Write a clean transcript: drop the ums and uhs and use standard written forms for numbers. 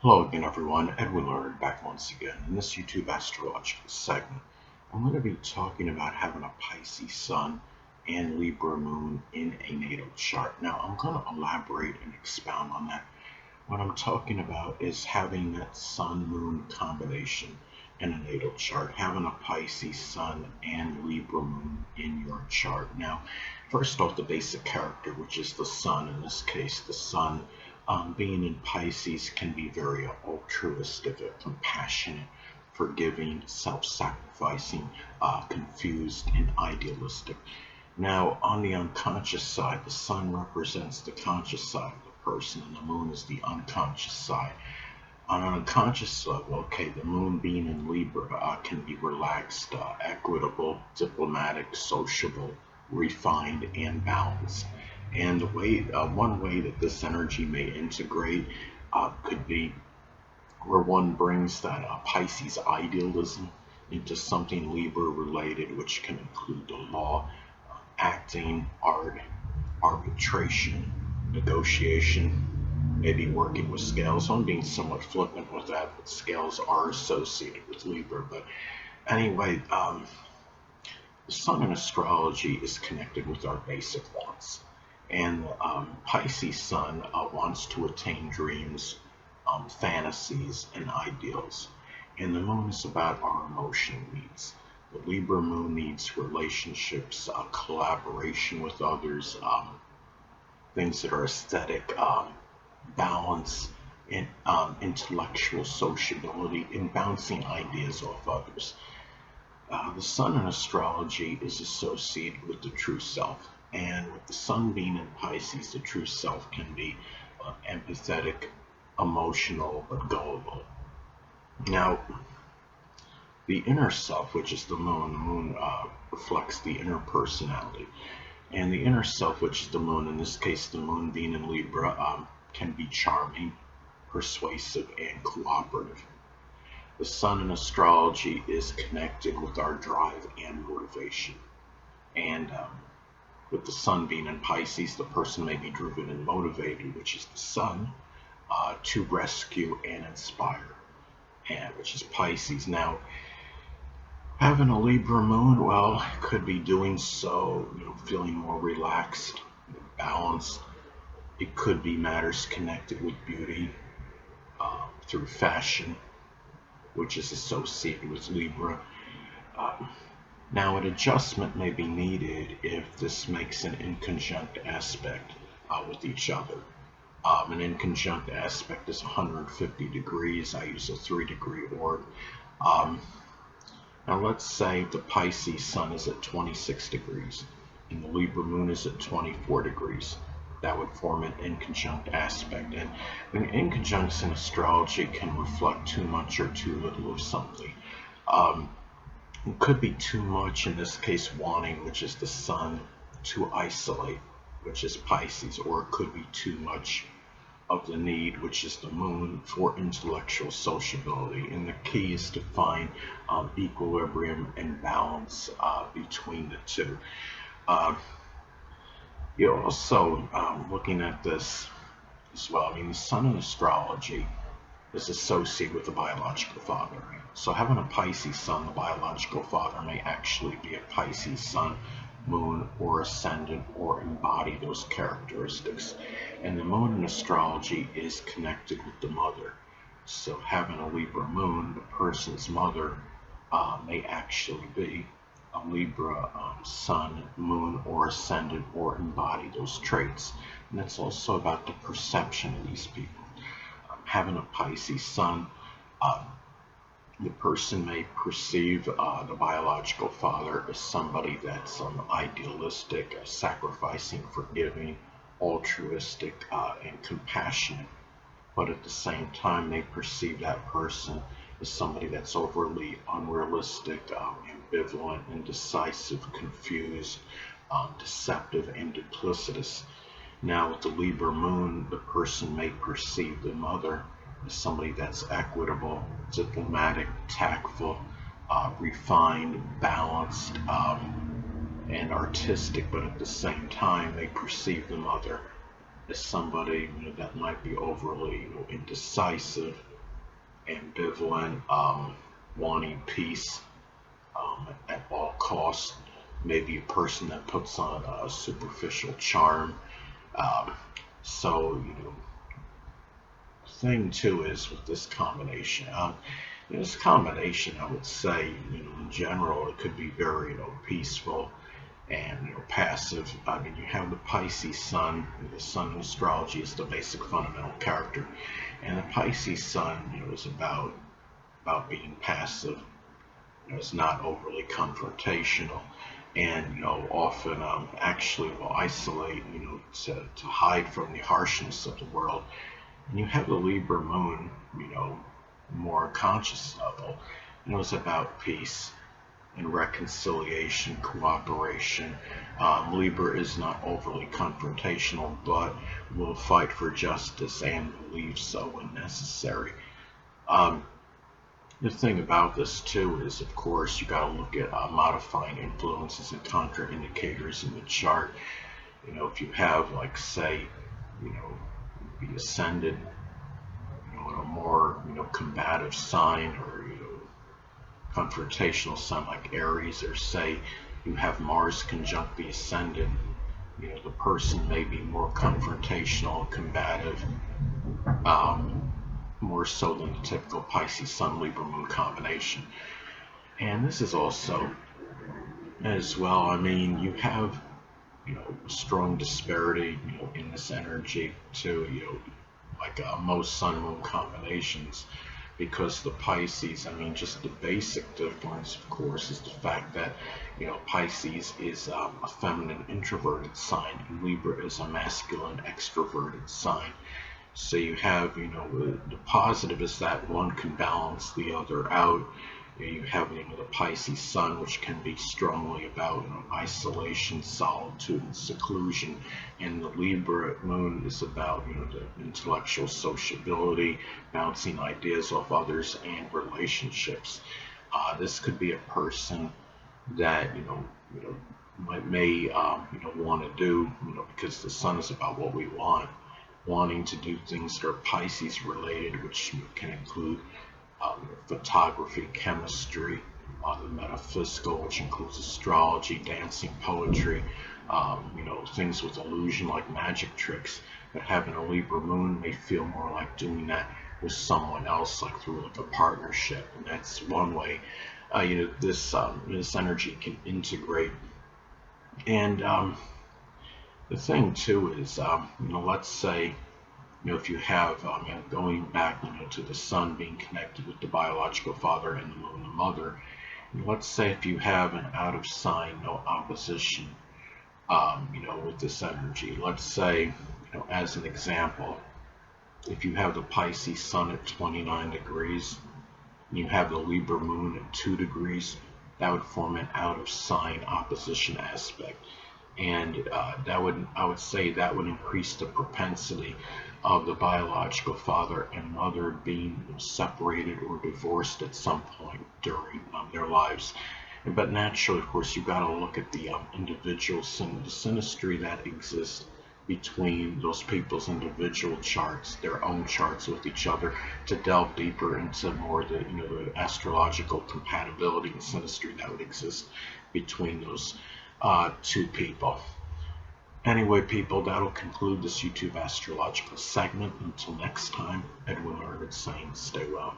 Hello again, everyone. Edwin Learnard back once again. In this YouTube astrological segment, I'm going to be talking about having a Pisces sun and Libra moon in a natal chart. Now, I'm going to elaborate and expound on that. What I'm talking about is having that sun-moon combination in a natal chart, having a Pisces sun and Libra moon in your chart. Now, first off, the basic character, which is the sun. In this case, the sun being in Pisces can be very altruistic, compassionate, forgiving, self-sacrificing, confused, and idealistic. Now, on the unconscious side, the sun represents the conscious side of the person, and the moon is the unconscious side. On an unconscious level, okay, the moon being in Libra can be relaxed, equitable, diplomatic, sociable, refined, and balanced. And one way that this energy may integrate could be where one brings that Pisces idealism into something Libra related, which can include the law, acting, art, arbitration, negotiation, maybe working with scales. I'm being somewhat flippant with that, but scales are associated with Libra. But anyway, the sun in astrology is connected with our basic wants. And Pisces sun wants to attain dreams, fantasies, and ideals. And the moon is about our emotional needs. The Libra moon needs relationships, collaboration with others, things that are aesthetic, balance, and intellectual sociability, and bouncing ideas off others. The sun in astrology is associated with the true self. And with the sun being in Pisces, the true self can be empathetic, emotional, but gullible. Now, the inner self, which is the moon reflects the inner personality. And the inner self, which is the moon, in this case, the moon being in Libra, can be charming, persuasive, and cooperative. The sun in astrology is connected with our drive and motivation. And with the sun being in Pisces, the person may be driven and motivated, which is the sun, to rescue and inspire, and which is Pisces. Now, having a Libra moon, well, could be doing so, feeling more relaxed, balanced. It could be matters connected with beauty through fashion, which is associated with Libra. Uh, Now, an adjustment may be needed if this makes an inconjunct aspect with each other. An inconjunct aspect is 150 degrees. I use a 3-degree orb. Um, Now, let's say the Pisces sun is at 26 degrees and the Libra moon is at 24 degrees. That would form an inconjunct aspect. And an inconjunct in astrology can reflect too much or too little of something. It could be too much, in this case, wanting, which is the sun, to isolate, which is Pisces, or it could be too much of the need, which is the moon, for intellectual sociability. And the key is to find equilibrium and balance between the two. Uh, you're also looking at this as well. I mean, the sun in astrology is associated with the biological father. So having a Pisces sun, the biological father may actually be a Pisces sun, moon, or ascendant, or embody those characteristics. And the moon in astrology is connected with the mother. So having a Libra moon, the person's mother may actually be a Libra sun, moon, or ascendant, or embody those traits. And it's also about the perception of these people. Having a Pisces sun, uh, the person may perceive the biological father as somebody that's idealistic, sacrificing, forgiving, altruistic, and compassionate. But at the same time, they perceive that person as somebody that's overly unrealistic, ambivalent, indecisive, confused, deceptive, and duplicitous. Now, with the Libra moon, the person may perceive the mother as somebody that's equitable, diplomatic, tactful, refined, balanced, and artistic, but at the same time, they perceive the mother as somebody that might be overly indecisive, ambivalent, wanting peace at all costs. Maybe a person that puts on a superficial charm. Um, so, thing too is with this combination. This combination, I would say, in general, it could be very, peaceful and passive. I mean, you have the Pisces Sun. The Sun in astrology is the basic fundamental character, and the Pisces Sun, is about being passive. It's not overly confrontational, and often actually will isolate, to hide from the harshness of the world. And you have the Libra Moon, more conscious level. It's about peace and reconciliation, cooperation. Libra is not overly confrontational, but will fight for justice and believe so when necessary. Um, the thing about this too is, of course, you got to look at modifying influences and contraindicators in the chart. If you have, like, say, you know, the ascendant, in a more, combative sign, or confrontational sign like Aries, or say you have Mars conjunct the ascendant, the person may be more confrontational, combative, um, more so than the typical Pisces Sun Libra Moon combination. And this is also, as well, I mean, you have, strong disparity, in this energy too, like most Sun Moon combinations, because the Pisces, I mean, just the basic difference, of course, is the fact that, Pisces is a feminine introverted sign, and Libra is a masculine extroverted sign. So you have, the positive is that one can balance the other out. You have, the Pisces Sun, which can be strongly about, isolation, solitude, and seclusion, and the Libra Moon is about, the intellectual sociability, bouncing ideas off others, and relationships. This could be a person that, may want to do, because the Sun is about what we want, wanting to do things that are Pisces related, which can include photography, chemistry, the metaphysical, which includes astrology, dancing, poetry, things with illusion like magic tricks. But having a Libra Moon may feel more like doing that with someone else, like through like a partnership, and that's one way. This energy can integrate. And the thing too is, let's say, if you have, going back, to the Sun being connected with the biological father and the Moon, the mother. Let's say if you have an out of sign, no opposition, with this energy. Let's say, as an example, if you have the Pisces Sun at 29 degrees, and you have the Libra Moon at 2 degrees, that would form an out of sign opposition aspect. And I would say that would increase the propensity of the biological father and mother being separated or divorced at some point during their lives. But naturally, of course, you've got to look at the individual the synastry that exists between those people's individual charts, their own charts with each other, to delve deeper into more the astrological compatibility and synastry that would exist between those two people. Anyway, people, that'll conclude this YouTube astrological segment. Until next time, Edwin Learnard saying stay well.